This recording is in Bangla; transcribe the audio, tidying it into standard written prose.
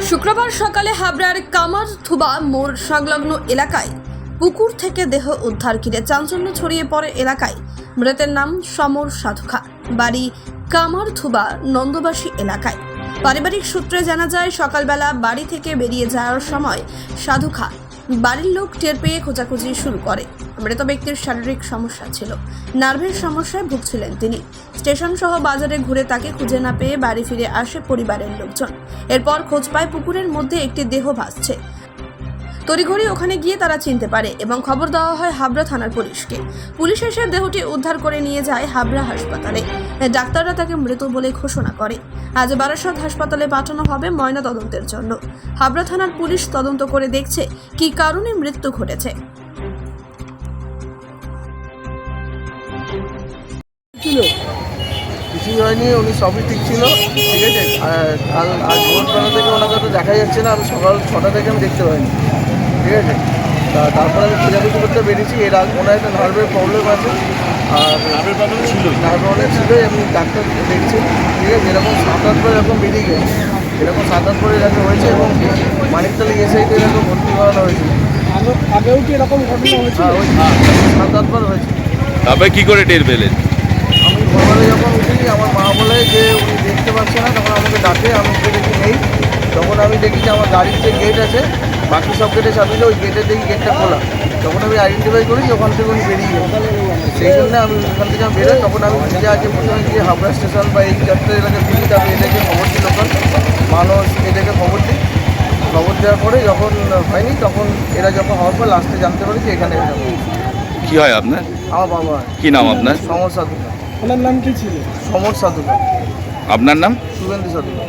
শুক্রবার সকালে হাবড়ার কামারথুবা মোড় সংলগ্ন এলাকায় পুকুর থেকে দেহ উদ্ধার ঘিরে চাঞ্চল্য ছড়িয়ে পড়ে এলাকায়। মৃতের নাম সমর সাধুখা, বাড়ি কামারথুবা নন্দবাসী এলাকায়। পারিবারিক সূত্রে জানা যায়, সকালবেলা বাড়ি থেকে বেরিয়ে যাওয়ার সময় সাধুখা বাড়ির লোক টের পেয়ে খোঁজাখুঁজি শুরু করে। মৃত ব্যক্তির শারীরিক সমস্যা ছিল, নার্ভের সমস্যায় ভুগছিলেন তিনি। স্টেশন সহ বাজারে ঘুরে তাকে খুঁজে না পেয়ে বাড়ি ফিরে আসে পরিবারের লোকজন। এরপর খোঁজ পায় পুকুরের মধ্যে একটি দেহ ভাসছে। তড়িঘড়ি ওখানে গিয়ে তারা চিনতে পারে এবং খবর দেওয়া হয় হাবড়া থানার পুলিশকে। পুলিশ এসে দেহটি উদ্ধার করে নিয়ে যায় হাবড়া হাসপাতালে। ডাক্তাররা তাকে মৃত বলে ঘোষণা করে। আজ বারাসত হাসপাতালে পাঠানো হবে ময়না তদন্তের জন্য। হাবড়া থানার পুলিশ তদন্ত করে দেখছে কী কারণে মৃত্যু ঘটেছে। কিছুই হয়নি, উনি সবই ঠিক ছিল, ঠিক আছে। আর আজ ভোরবেলা থেকে ওনাকে তো দেখা যাচ্ছে না, আমি সকাল 6টা থেকে আমি দেখতে পাইনি, ঠিক আছে। তারপরে আমি খোঁজাখুঁজি করতে বেরিয়েছি। এর আগে ওনার একটা নার্ভের প্রবলেম আছে, আর নার্ভের প্রবলেম ছিলই। আমি ডাক্তার দেখছি, ঠিক আছে। এরকম 7-8 এরকম বেরিয়ে গেছে, এরকম 7-8 এরকম হয়েছে এবং মানিকতলা এসআইতে এরকম ভর্তি করানো হয়েছে। আগেও কি এরকম ঘটনা হয়েছে? ওই 7-8 হয়েছে। তবে কি করে টের পেলেন? আমি ভোরবেলা যখন উঠেছি, আমার মা বলে যে উনি দেখতে পাচ্ছে না, তখন আমাকে ডাকে। আমি উঠে দেখি নেই। তখন আমি দেখি যে আমার গাড়ির যে গেট আছে, বাকি সব গেটে চাবি ওই গেটের দেখি গেটটা খোলা। তখন আমি আইডেন্টিফাই করি যে ওখান থেকে উনি বেরিয়ে গেল। সেই জন্য আমি ওখান থেকে আমি বেরোই। তখন আমি নিজে আগে প্রথমে গিয়ে হাবড়া স্টেশন বা এই চারটে এলাকায় খুঁজি, আমি এটাকে খবর দিই, লোকাল মানুষ এটাকে খবর দিই। খবর দেওয়ার পরে যখন হয়নি, তখন এরা যখন হওয়ার পর লাস্টে জানতে পারি যে এখানে কি হয় আপনার? আমার বাবা। কি নাম আপনার? সমর সাধুকা। ওনার নাম কি ছিল? সমর সাধুকা। আপনার নাম? শুভেন্দু সাধুকা।